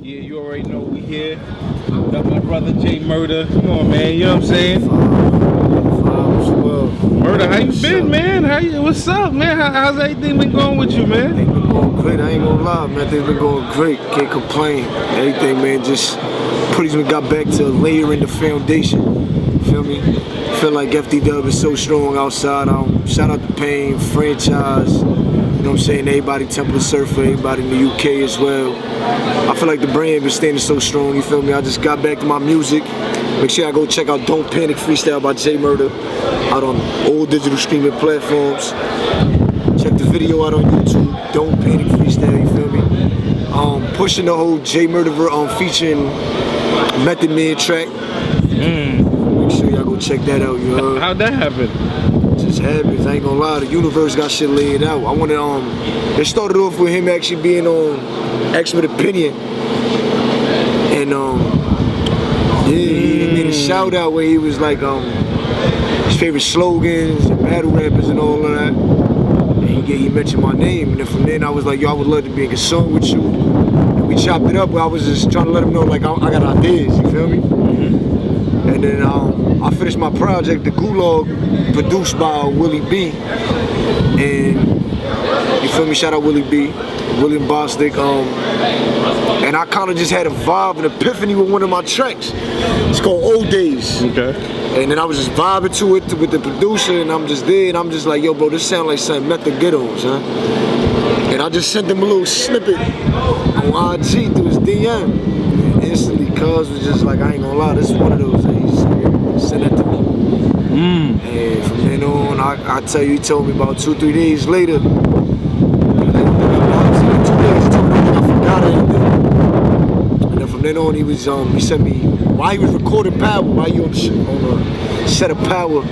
Yeah, you already know we here. Got my brother J MURDA. Come on, man. You know what I'm saying? MURDA, how you been, man? What's up, man? How's everything been going with you, man? Things been going great. I ain't gonna lie, man. Things been going great. Can't complain. Everything, man. Just pretty much got back to layering the foundation. Feel me? Feel like FD is so strong outside. Shout out to Pain, franchise. You know what I'm saying? Everybody, Temple Surfer, everybody in the UK as well. I feel like the brand been standing so strong, you feel me? I just got back to my music. Make sure y'all go check out Don't Panic Freestyle by J MURDA out on all digital streaming platforms. Check the video out on YouTube, Don't Panic Freestyle, you feel me? Pushing the whole J MURDA featuring Method Man track. Make sure y'all go check that out, you heard? How'd that happen? Just happens, I ain't gonna lie, the universe got shit laid out. I wanted, it started off with him actually being on Expert Opinion. And yeah, he made a shout out where he was like his favorite slogans and battle rappers and all of that. And he mentioned my name, and then from then I was like, yo, I would love to be in a song with you. And we chopped it up, but I was just trying to let him know like I got ideas, you feel me? And then I finished my project, The Gulag, produced by Willie B. And you feel me? Shout out Willie B, William Bostic. And I kind of just had a vibe, an epiphany with one of my tracks. It's called Old Days. Okay. And then I was just vibing to it with the producer, and I'm just there, and I'm just like, yo, bro, this sound like something Method get on, son. And I just sent him a little snippet on IG through his DM. And instantly, cuz was just like, I ain't gonna lie, this is one of those days. Send that to me. And from then on, I tell you, he told me about 2-3 days later. Then on, he sent me, while he was recording Power, while you on a set of Power,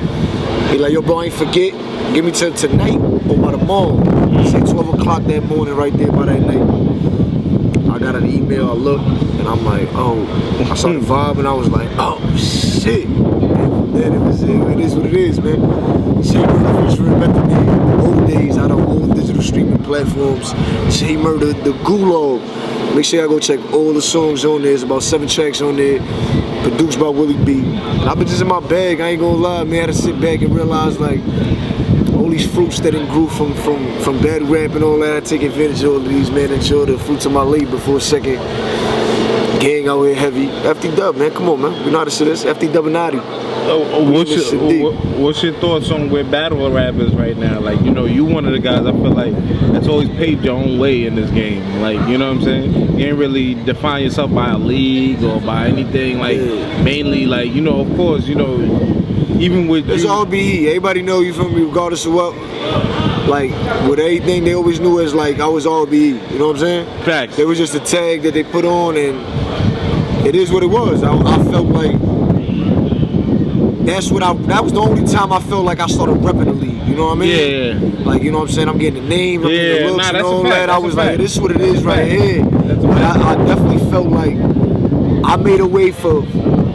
he like, yo bro, I ain't forget, give me till tonight or by tomorrow. He said 12 o'clock that morning right there by that night. I got an email, I looked, and I'm like, oh, I saw the vibe and I was like, oh shit. And then it is what it is, man. J MURDA featuring Method Man, Old Days, out on all digital streaming platforms. J MURDA, The Gulag. Make sure y'all go check all the songs on there. There's about 7 tracks on there, produced by Willie B. And I've been just in my bag, I ain't gonna lie, man. I had to sit back and realize like all these fruits that done grew from bad rap and all that. I take advantage of all of these, man. Enjoy the fruits of my labor for a second. Gang out here heavy. FD, man, come on, man. We know how to say this. FD Nadi. What's your thoughts on where battle rap is right now? Like, you know, you one of the guys I feel like that's always paved your own way in this game. Like, you know what I'm saying? You ain't really define yourself by a league or by anything. Like, mainly, like, you know, of course, you know, even with it's RBE. Everybody know you from me, regardless of what. Like, with everything, they always knew as like I was RBE. You know what I'm saying? Facts. It was just a tag that they put on, and it is what it was. I felt like that was the only time I felt like I started repping the league, you know what I mean? Yeah. Like, you know what I'm saying? I'm getting the name, I'm getting the looks and all that. I was like, this is what it is right here. But I definitely felt like I made a way for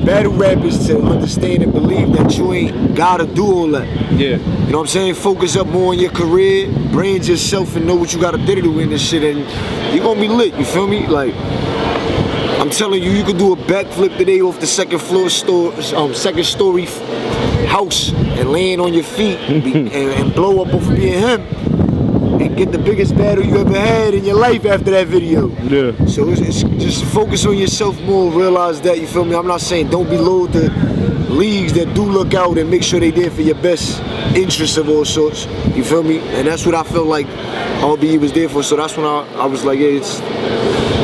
battle rappers to understand and believe that you ain't gotta do all that. Yeah. You know what I'm saying? Focus up more on your career, brand yourself and know what you gotta do in this shit, and you're gonna be lit, you feel me? Like, I'm telling you, you could do a backflip today off the second story house and land on your feet and blow up off being him and get the biggest battle you ever had in your life after that video. Yeah. So it's just focus on yourself more, realize that, you feel me? I'm not saying don't be low to leagues that do look out and make sure they there for your best interests of all sorts, you feel me? And that's what I felt like RBE was there for, so that's when I was like, yeah, it's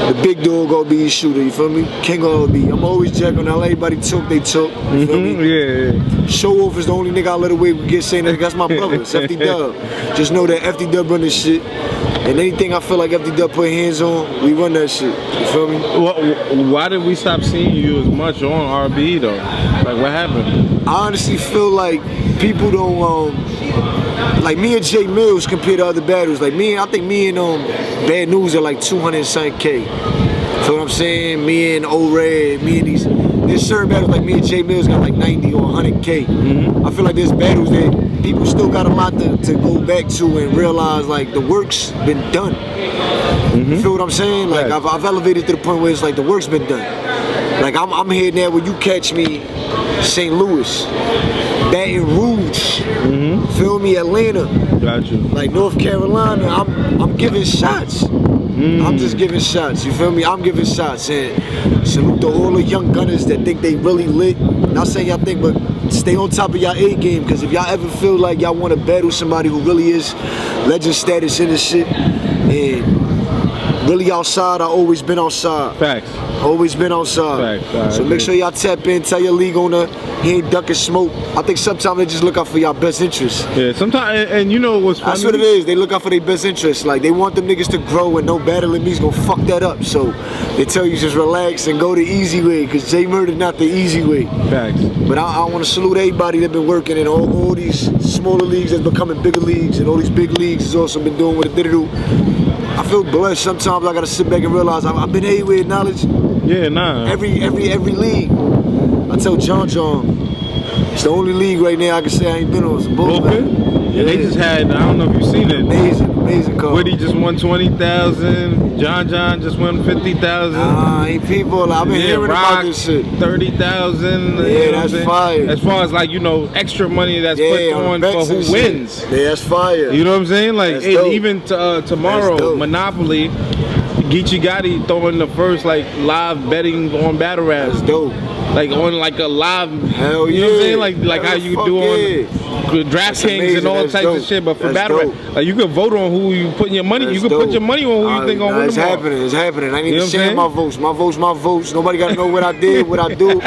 the big dog RBE shooter, you feel me? King of RBE. I'm always jacking out. Everybody took, they took. You feel me? Yeah. Show off is the only nigga I let away with get saying that's my brother. It's FD. Just know that FD run this shit. And anything I feel like FD put hands on, we run that shit. You feel me? Why did we stop seeing you as much on RBE though? Like, what happened? I honestly feel like people don't like me and Jay Mills compared to other battles. Like I think me and Bad News are like 200 something K. Feel what I'm saying? Me and O-Red, me and these there's certain battles like me and Jay Mills got like 90 or 100K. I feel like there's battles that people still got a lot to go back to and realize like the work's been done. You feel what I'm saying? Like I've elevated to the point where it's like the work's been done. Like I'm here now where you catch me St. Louis, Baton Rouge, feel me, Atlanta, Got you. like North Carolina, I'm giving shots. I'm just giving shots, you feel me? I'm giving shots, and salute to all the young gunners that think they really lit. Not saying y'all think, but stay on top of y'all A game, because if y'all ever feel like y'all want to battle somebody who really is legend status in this shit, and really outside, I always been outside. Facts. Always been outside. Facts. So make sure y'all tap in, tell your league owner he ain't ducking smoke. I think sometimes they just look out for y'all best interests. Yeah, sometimes, and you know what's funny? That's what it is. They look out for their best interests. Like they want them niggas to grow, and no battling me's gonna fuck that up. So they tell you just relax and go the easy way, because J Murda not the easy way. Facts. But I want to salute everybody that been working in all these smaller leagues that's becoming bigger leagues, and all these big leagues has also been doing what it did to do. I feel blessed. Sometimes I gotta sit back and realize I've been everywhere with knowledge. Yeah, nah. Every league. I tell John, it's the only league right now I can say I ain't been on. It's bullpen. Yeah, they just had, I don't know if you've seen it. Amazing call. Woody just won 20,000. John just won 50,000. Ain't people. I've been hearing about this shit. 30,000. Yeah, that's fire. As far as like, you know, extra money that's put on for who wins. Yeah, that's fire. You know what I'm saying? Like, even tomorrow, Monopoly, Geechee Gotti throwing the first like live betting on battle rap. That's dope. Like on like a live, hell yeah. You know what I'm saying? Like how you do on DraftKings and all types of shit. But for battle rap, like you can vote on who you putting your money. You can put your money on who you think gonna win. It's happening. It's happening. I need to share my votes. My votes. Nobody gotta know what I did, what I do.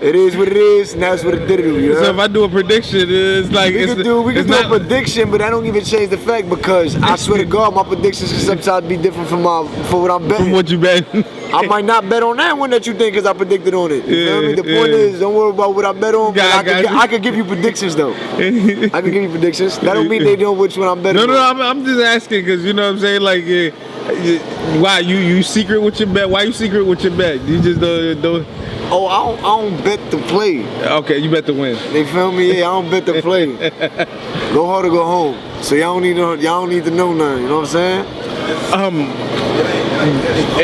It is what it is, and that's what it did to you. So if I do a prediction, it's like we can do a prediction, but that don't even change the fact, because I swear to God, my predictions can sometimes be different from what I'm betting. From what you bet. I might not bet on that one that you think, because I predicted on it. You feel me? The point is, don't worry about what I bet on. But I can give you predictions though. I can give you predictions. That don't mean they know which one I'm betting on. No, I'm just asking because you know what I'm saying. Like, why you secret with your bet? Why you secret with your bet? You just don't. Oh, I don't bet to play. Okay, you bet to win. They feel me? Yeah, I don't bet to play. Go hard or go home. So y'all don't need to know nothing. You know what I'm saying?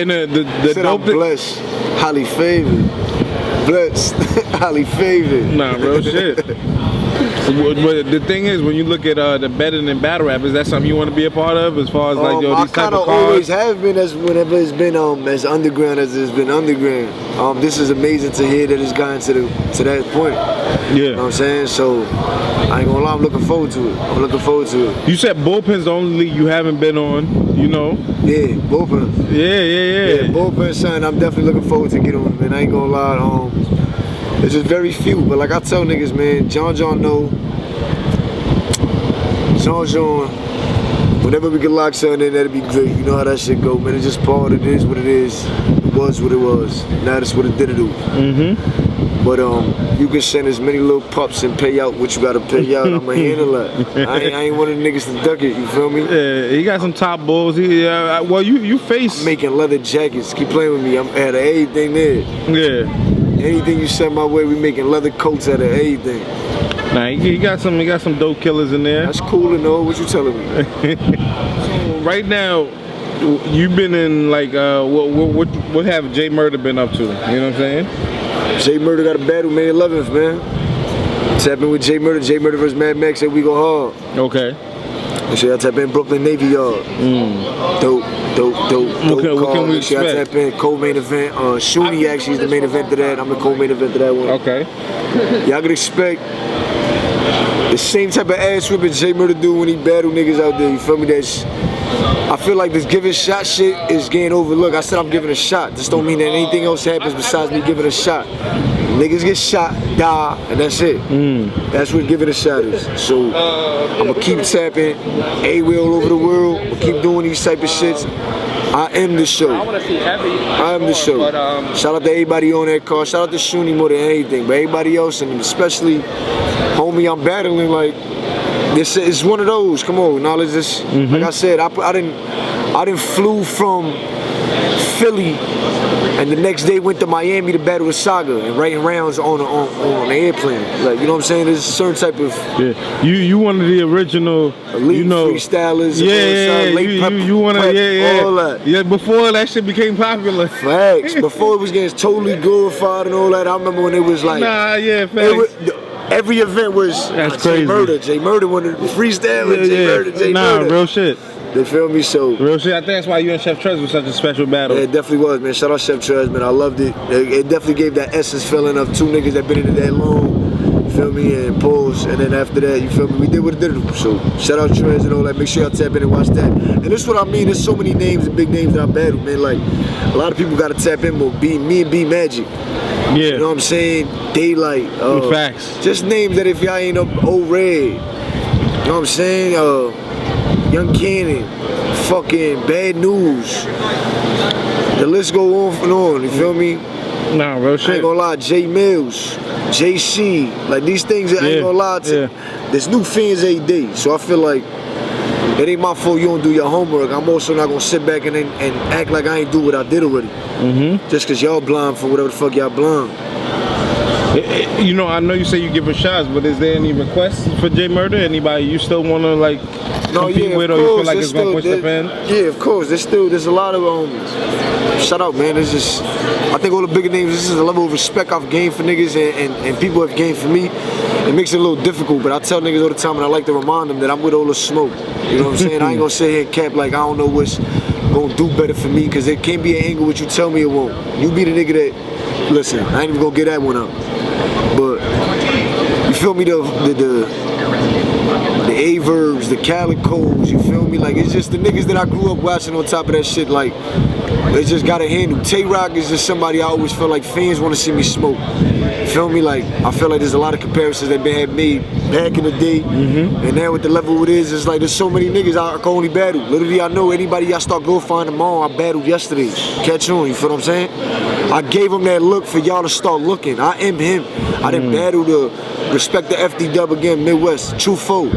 And the I'm blessed, highly favored. Blessed, highly favored. Nah, real shit. But the thing is, when you look at the betting and battle rap, is that something you want to be a part of? As far as like these type of cards? I always have been, as whenever it's been as underground as it's been underground. This is amazing to hear that it's gotten to that point. Yeah. You know what I'm saying? So I ain't gonna lie, I'm looking forward to it. You said bullpen's the only league you haven't been on, you know? Yeah, bullpen. Yeah. Bullpen, son, I'm definitely looking forward to get on, man. I ain't gonna lie. It's just very few, but like I tell niggas, man, John know. John, whenever we can lock something in, that'd be great. You know how that shit go, man. It's just part of it. Is what it is. It was what it was. Now that's what it did to do. But you can send as many little pups and pay out what you gotta pay out. I'ma handle that. I ain't one of the niggas to duck it. You feel me? Yeah, he got some top bulls. Well, you face. I'm making leather jackets. Keep playing with me. I'm out of everything there. Yeah. Anything you send my way, we making leather coats out of everything. Nah, he got some dope killers in there. That's cool to know. What you telling me? So right now, you've been in like what have J Murda been up to? You know what I'm saying? J Murda got a battle May 11th, man. Tapping with J Murda versus Mad Max, and we go hard. Okay. Make sure y'all tap in Brooklyn Navy Yard. Dope. What can we expect? Y'all tap in co-main event. Shuni actually is the main event of that. I'm the co-main event of that one. Okay. Y'all can expect the same type of ass whipping J Murda do when he battle niggas out there. You feel me? I feel like this giving shot shit is getting overlooked. I said I'm giving a shot. This don't mean that anything else happens besides me giving a shot. Niggas get shot, die, and that's it. That's what giving a shot is. So I'ma keep tapping, A-way all over the world. I'ma keep doing these type of shits. I am the show. I am the show. Shout out to everybody on that car. Shout out to Shuni more than anything, but everybody else, and especially homie I'm battling, like this is one of those. Come on, knowledge is like I said, I didn't flew from Philly, and the next day went to Miami to battle with Saga and writing rounds on an airplane. Like, you know what I'm saying? There's a certain type of you one of the original elite freestylers. You one of all that. Yeah, before that shit became popular. Facts. Before it was getting totally glorified and all that. I remember when it was like every event was crazy. J Murda wanted to freestyle with J Murda. Real shit. You feel me? So real shit. I think that's why you and Chef Trez was such a special battle. Yeah, it definitely was, man. Shout out Chef Trez, man. I loved it. It definitely gave that essence feeling of two niggas that been in it that long. You feel me? And pause. And then after that, you feel me? We did what it did. So shout out Trez and all that. Make sure y'all tap in and watch that. And this is what I mean. There's so many names and big names that I battled, man. Like a lot of people got to tap in more. Me and B Magic. Yeah. You know what I'm saying? Daylight. Facts. Just names that if y'all ain't up old red. You know what I'm saying? Young Cannon. Fucking Bad News. The list go on and on, you feel me? Nah, real shit. I ain't gonna lie, J Mills, JC, like these things I ain't gonna lie to. There's new fans every day, so I feel like it ain't my fault you don't do your homework. I'm also not gonna sit back and act like I ain't do what I did already. Just cause y'all blind for whatever the fuck y'all blind. You know, I know you say you giving shots, but is there any requests for J Murda? Anybody you still wanna like compete with, or you feel like it's gonna push the pen? Yeah, of course. There's a lot of shout out, man. It's just, I think all the bigger names, this is the level of respect I've gained for niggas and people have gained for me. It makes it a little difficult, but I tell niggas all the time, and I like to remind them that I'm with all the smoke. You know what I'm saying? I ain't gonna sit here and cap like I don't know what's gonna do better for me, because it can't be an angle what you tell me it won't. You be the nigga that, listen, I ain't even gonna get that one up. But you feel me, the A-verbs, the Calicos, you feel me? Like, it's just the niggas that I grew up watching on top of that shit, like, they just gotta handle. Tay-Rock is just somebody I always feel like fans wanna see me smoke. You feel me? Like, I feel like there's a lot of comparisons that been made back in the day, and now with the level it is, it's like there's so many niggas I can only battle. Literally, I know anybody y'all start glorifying tomorrow, I battled yesterday. Catch on, you feel what I'm saying? I gave him that look for y'all to start looking. I am him. I didn't battle to respect the FD dub again, Midwest, True Foe.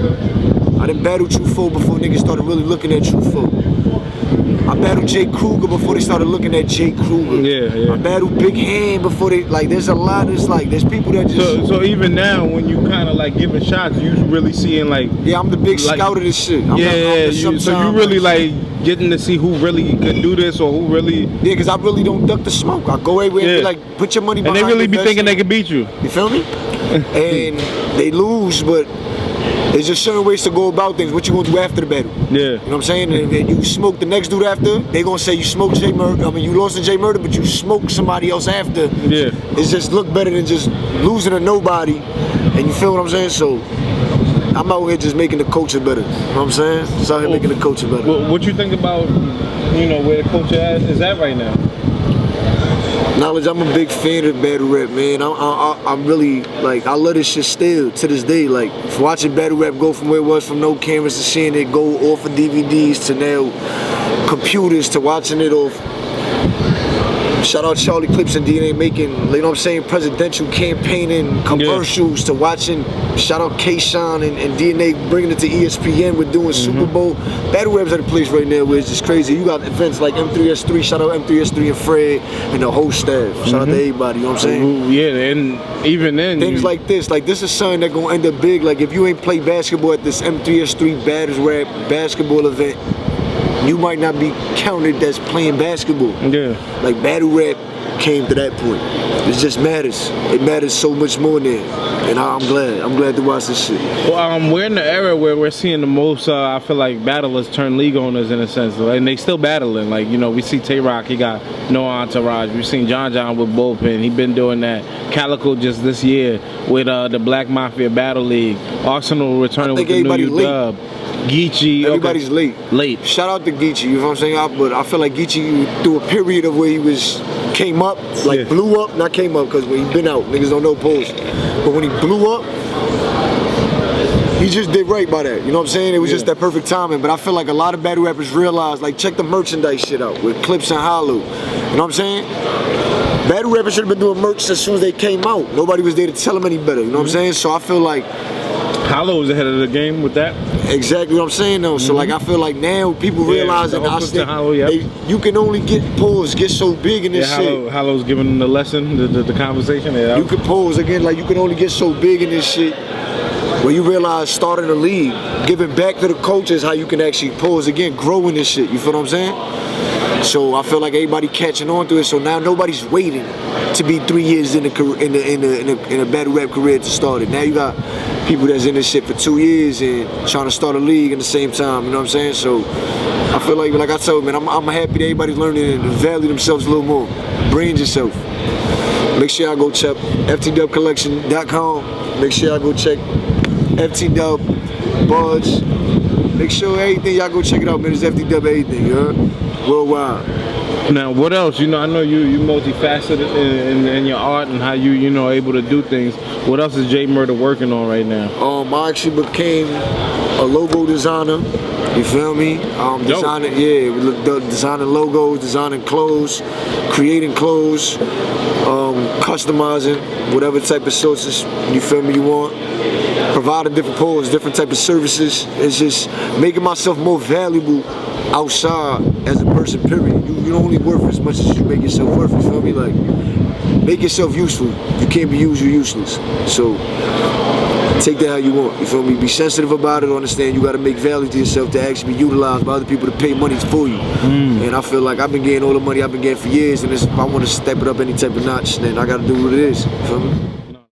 I didn't battle True Foe before niggas started really looking at True Foe. I battled Jay Kruger before they started looking at Jay Kruger. Yeah. I battled Big Hand before they, like, there's a lot, it's like, there's people that just... So even now, when you kind of like giving shots, you really seeing like... Yeah, I'm the big scout of this shit. So you really like getting to see who really could do this or who really... Yeah, because I really don't duck the smoke. I go everywhere and be like, put your money behind and they really be thinking they can beat you. You feel me? And they lose, but there's just certain ways to go about things. What you gonna do after the battle? Yeah. You know what I'm saying? And if you smoke the next dude after, they gonna say you smoked J Murda. I mean, you lost to J Murda, but you smoked somebody else after. Yeah. It's just look better than just losing to nobody. And you feel what I'm saying? So I'm out here just making the culture better. You know what I'm saying? Just out here making the culture better. What you think about, you know, where the culture is at right now? Knowledge, I'm a big fan of battle rap, man. I'm really, like, I love this shit still, to this day. Like, watching battle rap go from where it was, from no cameras to seeing it go off of DVDs to now computers to watching it off. Shout out Charlie Clips and DNA making, you know what I'm saying, presidential campaigning commercials to watching. Shout out K-Shine and DNA bringing it to ESPN. We're doing Super Bowl. Battle rap's at the place right now where it's just crazy. You got events like M3S3, shout out M3S3 and Fred and the whole staff. Shout out to everybody, you know what I'm saying? Yeah, and even then. Things like this is something that gonna end up big. Like if you ain't play basketball at this M3S3 Battles Rap basketball event, you might not be counted as playing basketball. Yeah. Like battle rap came to that point. It just matters. It matters so much more now. And I'm glad to watch this shit. Well, we're in the era where we're seeing the most, I feel like, battlers turn league owners in a sense. And they still battling. Like, you know, we see Tay-Rock, he got no entourage. We've seen John with Bullpen. He been doing that. Calico just this year with the Black Mafia Battle League. Arsenal returning with the new dub. Geechee. Everybody's late. Shout out to Geechee, you know what I'm saying? But I feel like Geechee, through a period of where he came up, like blew up, not came up, because when he been out, niggas don't know post. But when he blew up, he just did right by that, you know what I'm saying? It was just that perfect timing. But I feel like a lot of battle rappers realize, like, check the merchandise shit out with Clips and Hollow, you know what I'm saying? Battle rappers should have been doing merch as soon as they came out. Nobody was there to tell them any better, you know what I'm saying? So I feel like Hollow is ahead of the game with that. Exactly what I'm saying though. So like I feel like now people realizing Hollow, yep. you can only get so big in this shit. Hollow's giving them the lesson, the conversation. Yeah. You can pose again, like you can only get so big in this shit. When you realize starting a league, giving back to the culture is how you can actually pose again, grow in this shit. You feel what I'm saying? So I feel like everybody catching on to it. So now nobody's waiting to be 3 years in a battle rap career to start it. Now you got people that's in this shit for 2 years and trying to start a league at the same time. You know what I'm saying? So I feel like I told man, I'm happy that everybody's learning to value themselves a little more. Brand yourself. Make sure y'all go check ftdubcollection.com. Make sure y'all go check FTDub Buds. Make sure everything y'all go check it out, man. It's FTDub everything, you heard? Worldwide. Now, what else? You know, I know you multifaceted in your art and how you know able to do things. What else is J MURDA working on right now? I actually became a logo designer. You feel me? Designing logos, designing clothes, creating clothes, customizing whatever type of sources you feel me you want. Providing different poses, different type of services. It's just making myself more valuable outside as a person, period. You don't only worth as much as you make yourself worth, you feel me? Like, make yourself useful. If you can't be used, you're useless. So, take that how you want, you feel me? Be sensitive about it, understand you gotta make value to yourself to actually be utilized by other people to pay money for you. And I feel like I've been getting all the money I've been getting for years, and if I wanna step it up any type of notch, then I gotta do what it is, you feel me?